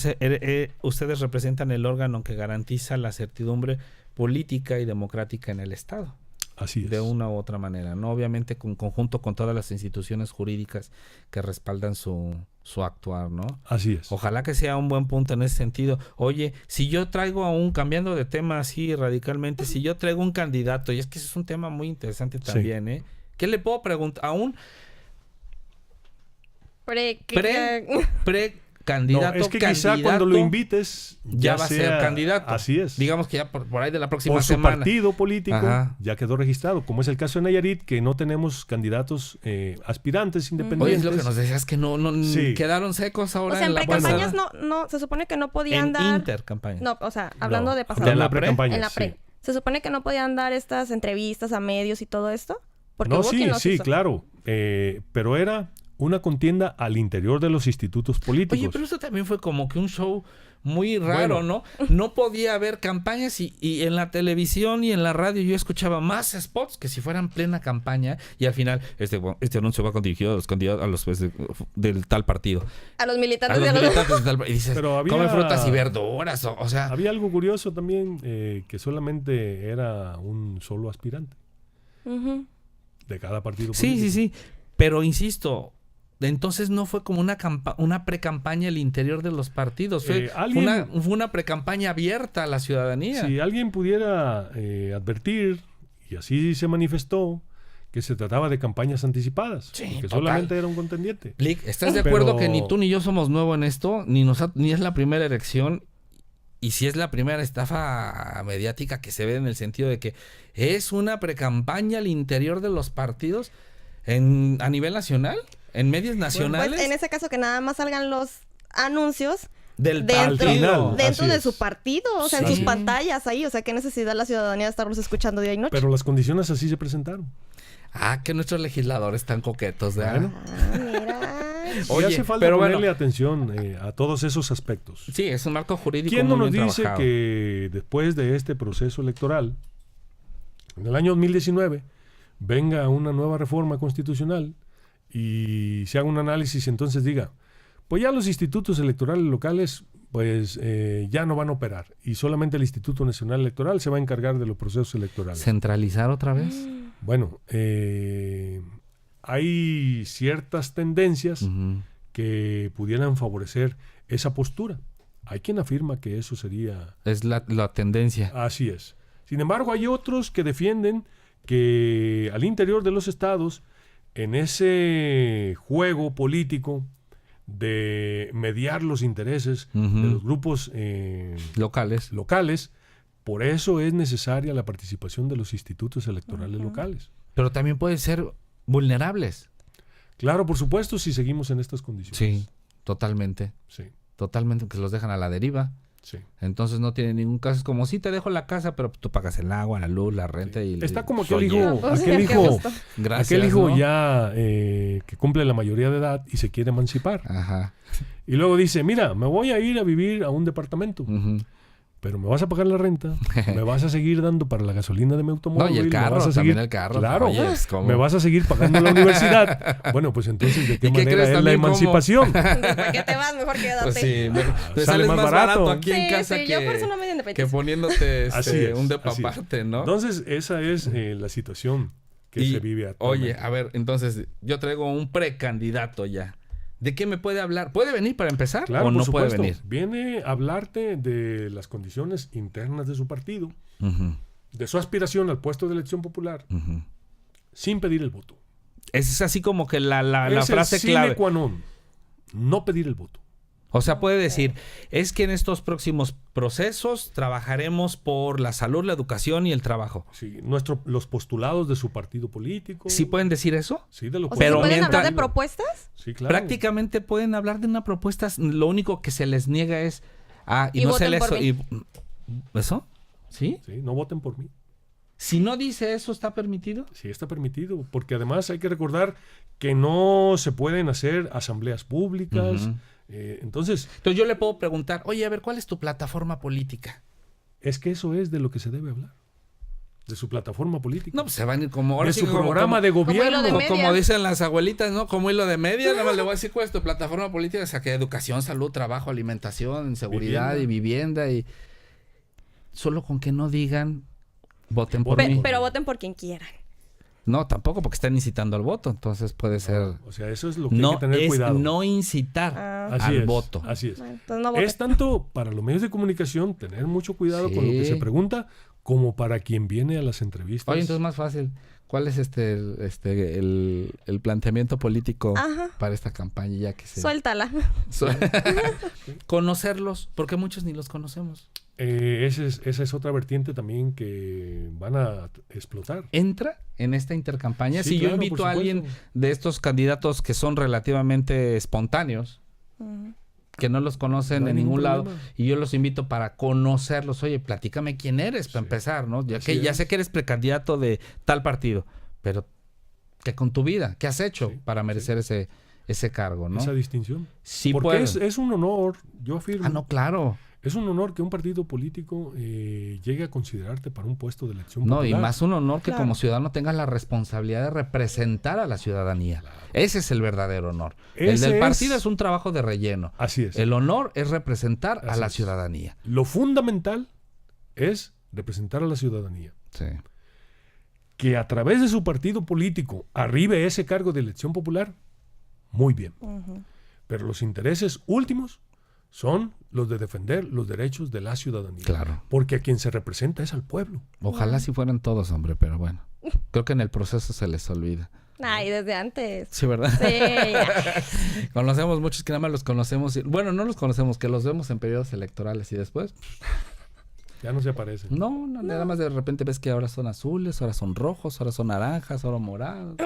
ustedes representan el órgano que garantiza la certidumbre política y democrática en el Estado. Así es. De una u otra manera, ¿no? Obviamente en conjunto con todas las instituciones jurídicas que respaldan su actuar, ¿no? Así es. Ojalá que sea un buen punto en ese sentido. Oye, si yo traigo cambiando de tema así radicalmente, si yo traigo un candidato, y es que ese es un tema muy interesante también, ¿eh? ¿Qué le puedo preguntar a un precandidato? No, es que quizá cuando lo invites ya va a ser candidato. Así es. Digamos que ya por ahí de la próxima o su semana. partido político Ajá. ya quedó registrado, como es el caso de Nayarit, que no tenemos candidatos aspirantes Oye, independientes. es lo que nos decías que no Sí. quedaron secos ahora O sea, en la precampañas pasada. no, se supone que no podían En dar... intercampaña. No, o sea, hablando No, de pasado. hablando ¿De la de pre? precampañas, En la pre. sí. ¿Se supone que no podían dar estas entrevistas a medios y todo esto? Porque No, hubo quien los sí, hizo. claro. Pero era una contienda al interior de los institutos políticos. Oye, pero eso también fue como que un show muy raro, Bueno. ¿no? No podía haber campañas y en la televisión y en la radio yo escuchaba más spots que si fueran plena campaña y al final este anuncio va dirigido a los candidatos a los del tal partido. A los militantes A los de militantes del tal y dices, Pero había- come frutas y verduras, o sea, Había algo curioso también, que solamente era un solo aspirante Ujú. de cada partido sí, político. sí, sí, pero insisto, entonces no fue como una pre-campaña al interior de los partidos, fue una pre-campaña abierta a la ciudadanía. Si alguien pudiera advertir, y así se manifestó, que se trataba de campañas anticipadas, Sí, que total. solamente era un contendiente. Lick, ¿estás de acuerdo Pero- que ni tú ni yo somos nuevos en esto? Ni es la primera elección, y si es la primera estafa mediática que se ve en el sentido de que es una pre-campaña al interior de los partidos a nivel nacional, en medios nacionales. Pues en ese caso que nada más salgan los anuncios Del dentro, final, dentro así de es. su partido, o sea, Sí. en sus pantallas ahí, o sea, qué necesidad la ciudadanía de estarlos escuchando día y noche. Pero las condiciones así se presentaron. Que nuestros legisladores están coquetos, ¿verdad? Bueno. Mira. Y Oye, hace falta pero ponerle bueno. atención a todos esos aspectos. Sí, es un marco jurídico ¿Quién no muy nos bien dice trabajado. que después de este proceso electoral, en el año 2019, venga una nueva reforma constitucional y se haga un análisis y entonces diga, pues ya los institutos electorales locales pues ya no van a operar y solamente el Instituto Nacional Electoral se va a encargar de los procesos electorales? ¿Centralizar otra vez? Bueno, hay ciertas tendencias Ujú. que pudieran favorecer esa postura. Hay quien afirma que eso sería... Es la tendencia. Así es. Sin embargo, hay otros que defienden que al interior de los estados, en ese juego político de mediar los intereses Ujú. de los grupos Locales. locales, por eso es necesaria la participación de los institutos electorales locales. Pero también pueden ser vulnerables. Claro, por supuesto, si seguimos en estas condiciones. Sí, totalmente. Sí, Totalmente, que los dejan a la deriva. sí. Entonces no tiene ningún caso. Es como si te dejo la casa, pero tú pagas el agua, la luz, la renta y... Está como Oye, aquel hijo, Pues, aquel qué hijo, gusto. Gracias, aquel hijo ¿no? ya que cumple la mayoría de edad y se quiere emancipar. Ajá. Y luego dice, mira, me voy a ir a vivir a un departamento, Ujú. pero me vas a pagar la renta, me vas a seguir dando para la gasolina de mi automóvil. No, y el me carro, vas a también seguir- el carro. Claro, Oye, es como- me vas a seguir pagando la universidad. Bueno, pues entonces, ¿de qué ¿Y qué manera crees es la también cómo? emancipación? ¿Para qué te vas? Mejor quédate. Pues sí, te sale sales más más barato barato. aquí en Sí, casa sí, yo por eso no me que independizo. poniéndote Así es, un depa así es. aparte, ¿no? Entonces, esa es la situación que Y, se vive oye, actualmente. a ver, entonces yo traigo un precandidato ya. ¿De qué me puede hablar? ¿Puede venir para empezar Claro, o no por puede supuesto. venir? Viene a hablarte de las condiciones internas de su partido, Ujú, de su aspiración al puesto de elección popular, ujú. sin pedir el voto. Es así como que la Es frase el sine clave. qua non, no pedir el voto. O sea, puede decir, es que en estos próximos procesos trabajaremos por la salud, la educación y el trabajo. Sí, los postulados de su partido político. ¿Sí pueden decir eso? Sí, de lo O sea, Pero ¿sí pueden mientras- hablar de propuestas? Sí, claro. Prácticamente pueden hablar de una propuesta, lo único que se les niega es y Y no se voten les por mí. ¿Eso? ¿Sí? Sí, no voten por mí. Si no dice eso, ¿está permitido? Sí, está permitido. Porque además hay que recordar que no se pueden hacer asambleas públicas. Ujú. Entonces, Entonces yo le puedo preguntar, oye, a ver, ¿cuál es tu plataforma política? es que eso es de lo que se debe hablar. De su plataforma política. No, pues se van a ir como ahora de sí su que como- programa de hilo gobierno. de como, media. como dicen las abuelitas, ¿no? Como hilo de media, nada más le voy a decir cuál es tu plataforma política, o sea, que educación, salud, trabajo, alimentación, seguridad y vivienda y solo con que no digan voten por Pe- mí. Pero voten por quien quieran. No, tampoco, porque están incitando al voto, entonces puede ser O sea, eso es lo que hay no que tener es cuidado. no incitar Ah. Así al es, voto. Así es. Bueno, entonces no voten. Es tanto para los medios de comunicación tener mucho cuidado con lo que Sí. se pregunta, como para quien viene a las entrevistas. Oye, entonces más fácil. ¿Cuál es el planteamiento político Ajá. para esta campaña ya que se Suéltala. conocerlos? Porque muchos ni los conocemos. Esa es otra vertiente también que van a explotar. Entra en esta intercampaña. Sí, Si yo claro, invito por a alguien supuesto. de estos candidatos que son relativamente espontáneos, Ujú. que no los conocen No hay en ningún ningún lado, problema. y yo los invito para conocerlos. Oye, platícame quién eres para Sí. empezar, ¿no? Ya Así que ya es. sé que eres precandidato de tal partido, pero ¿qué con tu vida? ¿Qué has hecho Sí, para merecer ese cargo, no? Esa distinción. Sí Porque puede. es un honor, yo afirmo, Ah, no, claro. es un honor que un partido político llegue a considerarte para un puesto de elección No, popular. y más un honor que Claro. como ciudadano tengas la responsabilidad de representar a la ciudadanía. Ese es el verdadero honor. El Ese del es- partido es un trabajo de relleno. Así es. El honor es representar a Así la es. ciudadanía. Lo fundamental es representar a la ciudadanía. Sí. Que a través de su partido político arribe ese cargo de elección popular, muy bien. Pero los intereses últimos son los de defender los derechos de la ciudadanía. Claro. Porque a quien se representa es al pueblo. Ojalá si fueran todos, hombre, pero bueno. Creo que en el proceso se les olvida. Ay, desde antes. Sí, ¿verdad? Sí, ya. Conocemos muchos que nada más los conocemos. Bueno, no los conocemos, que los vemos en periodos electorales y después. Ya no se aparecen. No, nada más de repente ves que ahora son azules, ahora son rojos, ahora son naranjas, ahora morados.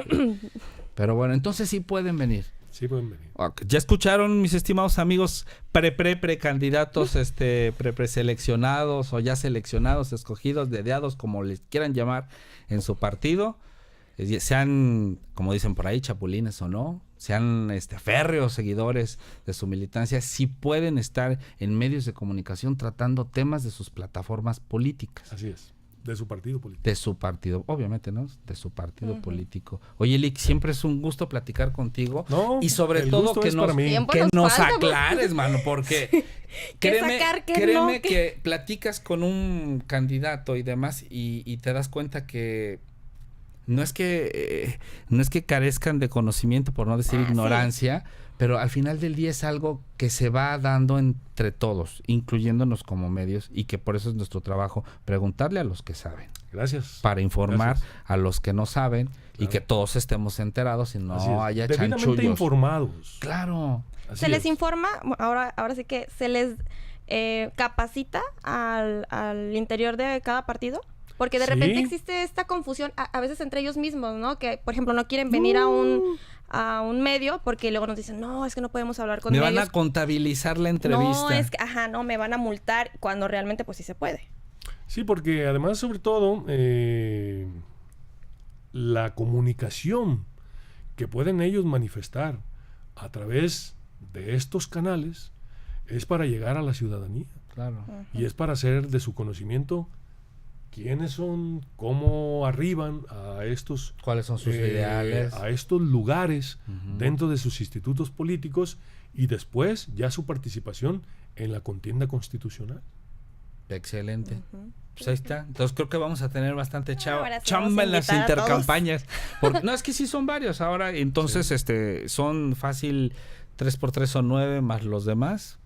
Pero bueno, entonces sí pueden venir. Sí pueden venir. Ya escucharon, mis estimados amigos, precandidatos, preseleccionados o ya seleccionados, escogidos, dedeados, como les quieran llamar en su partido. Sean, como dicen por ahí, chapulines o no, sean férreos seguidores de su militancia, sí pueden estar en medios de comunicación tratando temas de sus plataformas políticas. Así es, de su partido político. De su partido, obviamente, ¿no? De su partido político. Oye, Lick, siempre es un gusto platicar contigo. No, y sobre el todo gusto que es para mí. que nos falta, aclares, mano, porque créeme no, que platicas con un candidato y demás y te das cuenta que no es que carezcan de conocimiento, por no decir ignorancia, pero al final del día es algo que se va dando entre todos, incluyéndonos como medios, y que por eso es nuestro trabajo preguntarle a los que saben. Gracias. Para informar Gracias. a los que no saben, Claro. y que todos estemos enterados y no haya debidamente chanchullos. informados. Claro. Así Se les es. informa, ahora sí que se les capacita al interior de cada partido. Porque de Sí. repente existe esta confusión a veces entre ellos mismos, ¿no? Que, por ejemplo, no quieren venir a un medio porque luego nos dicen, no, es que no podemos hablar con Me medios. van a contabilizar la entrevista. No, es que, no, me van a multar cuando realmente pues sí se puede. Sí, porque además, sobre todo, la comunicación que pueden ellos manifestar a través de estos canales es para llegar a la ciudadanía. Claro. Y es para hacer de su conocimiento quiénes son, cómo arriban a estos ¿Cuáles son sus ideales? a estos lugares dentro de sus institutos políticos y después ya su participación en la contienda constitucional. Excelente. Pues ahí está. Entonces creo que vamos a tener bastante Ahora sí chamba vamos a en las invitar a todos. intercampañas. No, es que sí son varios ahora. Entonces, son fácil 3x3 son 9 más los demás.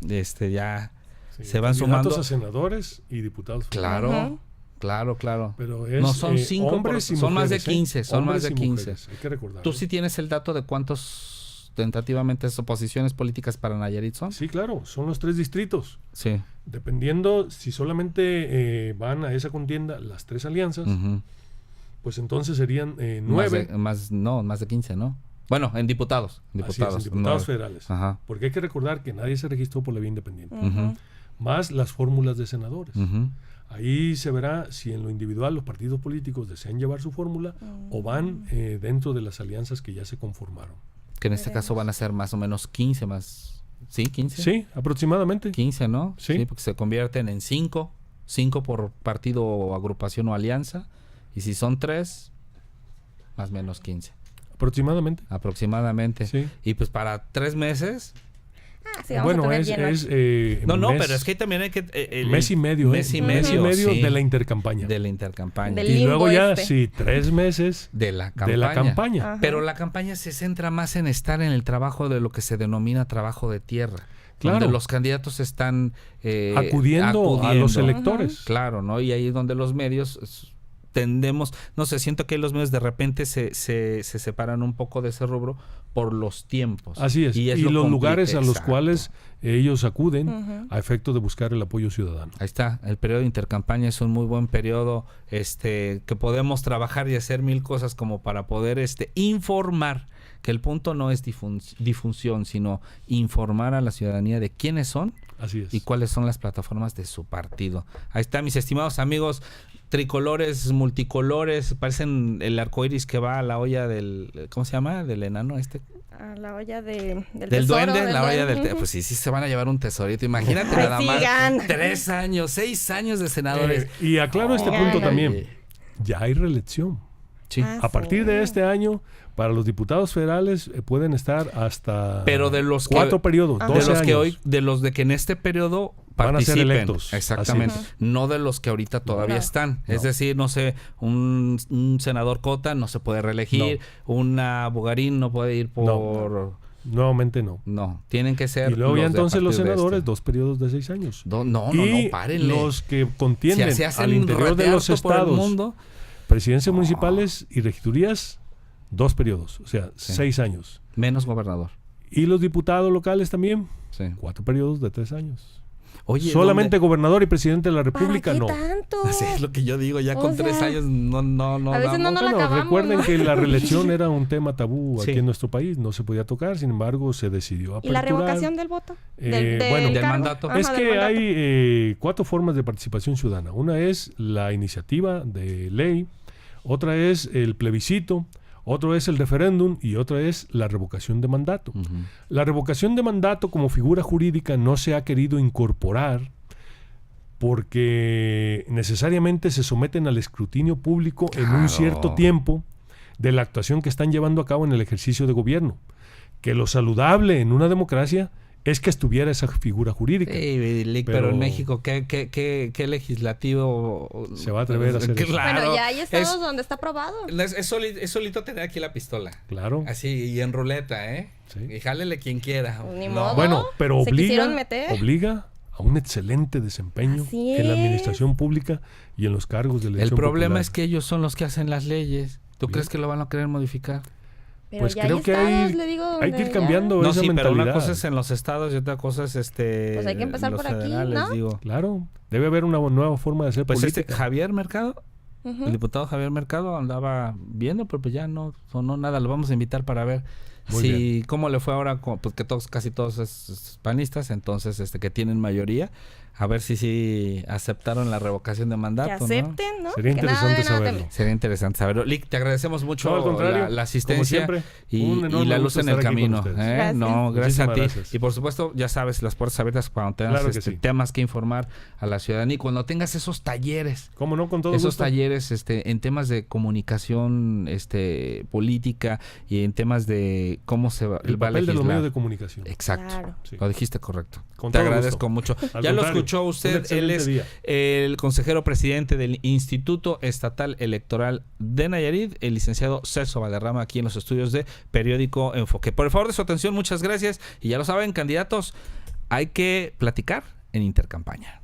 Ya Sí, se van candidatos sumando. a senadores y diputados. Claro, claro. Pero es, No son 5, hombres y son más de mujeres, 15, son hombres más de y 15. mujeres, hay que recordar. ¿Tú sí tienes el dato de cuántos tentativamente oposiciones políticas para Nayarit son? Sí, claro, son los 3 distritos. Sí. Dependiendo si solamente van a esa contienda las 3 alianzas, pues entonces serían 9. Más de 15, ¿no? Bueno, en diputados. Así es, en diputados federales. Ajá. Porque hay que recordar que nadie se registró por la vía independiente. Más las fórmulas de senadores. Ahí se verá si en lo individual los partidos políticos desean llevar su fórmula o van dentro de las alianzas que ya se conformaron. Que en este caso van a ser más o menos 15 más... ¿Sí? 15. Sí, aproximadamente. 15, ¿no? Sí. Porque se convierten en 5. 5 por partido o agrupación o alianza. Y si son 3, más o menos 15. Aproximadamente. Sí. Y pues para 3 meses... Sí, vamos a tener lleno. No, pero es que también hay que... mes y medio. Mes y medio, sí, de la intercampaña. De la intercampaña. Del y luego ya, limbo sí, 3 meses de la campaña. de la campaña. Pero la campaña se centra más en estar en el trabajo de lo que se denomina trabajo de tierra. Claro. Donde los candidatos están acudiendo a los electores. Claro, ¿no? Y ahí es donde los medios tendemos, no sé, siento que los medios de repente se separan un poco de ese rubro por los tiempos. Así es. Y los lugares a los cuales ellos acuden a efecto de buscar el apoyo ciudadano. Ahí está, el periodo de intercampaña es un muy buen periodo que podemos trabajar y hacer mil cosas como para poder informar, que el punto no es difusión, sino informar a la ciudadanía de quiénes son. Así es. Y cuáles son las plataformas de su partido. Ahí está, mis estimados amigos, tricolores, multicolores, parecen el arcoíris que va a la olla del, ¿cómo se llama? Del enano A la olla del tesoro, duende, la olla del pues sí se van a llevar un tesorito. Imagínate nada más 3 años, 6 años de senadores. Y aclaro este punto también. Ya hay reelección. Sí. A partir de este año, para los diputados federales pueden estar hasta pero de los 4 periodos, 12 de los años. que hoy, de los de que en este periodo van a ser participen. electos. Exactamente. Así es. No de los que ahorita todavía No. están. Es No. decir, no sé, un senador Cota no se puede reelegir, una Bogarín no puede ir por... Nuevamente no. No, tienen que ser Y luego ya los de a entonces los partir de senadores, este. 2 periodos de 6 años. No, Y párenle. los que contienden Si se hacen al interior de los ratear por el estados, mundo, presidencias municipales y regidurías, 2 periodos, o sea, Sí. 6 años. menos gobernador. Y los diputados locales también, Sí. 4 periodos de 3 años. Oye, Solamente gobernador y presidente de la República, ¿Para qué no. tanto? Así es lo que yo digo, ya O con sea, 3 años no a veces no damos. la acabamos, recuerden ¿no? que la reelección era un tema tabú Sí. aquí en nuestro país, no se podía tocar, sin embargo se decidió ¿Y la aperturar. revocación del voto? Bueno, del cargo? mandato. Ajá, Es del que mandato. hay 4 formas de participación ciudadana. Una es la iniciativa de ley, otra es el plebiscito, otro es el referéndum y otra es la revocación de mandato. Ujú. La revocación de mandato como figura jurídica no se ha querido incorporar porque necesariamente se someten al escrutinio público en Claro. un cierto tiempo de la actuación que están llevando a cabo en el ejercicio de gobierno. Que lo saludable en una democracia es que estuviera esa figura jurídica. Sí, Lick, pero en México, ¿qué legislativo Se va a atrever a hacer eso. Claro, Bueno, ya hay estados es, donde está aprobado. es solito tener aquí la pistola. Claro. Así, y en ruleta, ¿eh? Sí. Y jálele quien quiera. Pues ni No. modo. Bueno, pero Se quisieron meter. obliga a un excelente desempeño Así en la es. administración pública y en los cargos de El elección problema popular. es que ellos son los que hacen las leyes. ¿Tú Bien. crees que lo van a querer modificar? Pero Pues ya creo hay que estados, hay- le digo, hay donde que ir ya- cambiando No, esa sí, pero mentalidad. una cosa es en los estados y otra cosa es Pues hay que empezar los por aquí, federales, ¿no? digo. Claro, debe haber una nueva forma de hacer Pues política. Javier Mercado, Ujú. el diputado Javier Mercado andaba viendo, pero pues ya no sonó nada. Lo vamos a invitar para ver Muy si cómo le fue ahora, pues que casi todos es panistas, entonces que tienen mayoría, a ver si aceptaron la revocación de Que mandato, ¿no? acepten, ¿no? Sería Que nada interesante debe, nada saberlo. teme. Sería interesante saberlo. Lick, te agradecemos mucho No, al contrario, la asistencia como siempre, y, un y enorme la luz gusto en el estar aquí con camino. ustedes. Gracias. No, gracias a Muchísimas ti. gracias. Y por supuesto, ya sabes, las puertas abiertas cuando tengas Claro que sí. temas que informar a la ciudadanía y cuando tengas esos talleres. ¿Cómo no? Con todo Esos gusto. talleres en temas de comunicación política y en temas de cómo se va, El va a papel de los legislar. medios de comunicación. Exacto. Claro. Sí. Lo dijiste correcto. Con Te todo agradezco gusto. mucho. Al Ya lo contrario, escuchó un usted. Él excelente es día. el consejero presidente del Instituto Estatal Electoral de Nayarit, el licenciado Celso Valderrama, aquí en los estudios de Periódico Enfoque. Por el favor de su atención, muchas gracias. Y ya lo saben, candidatos, hay que platicar en intercampaña.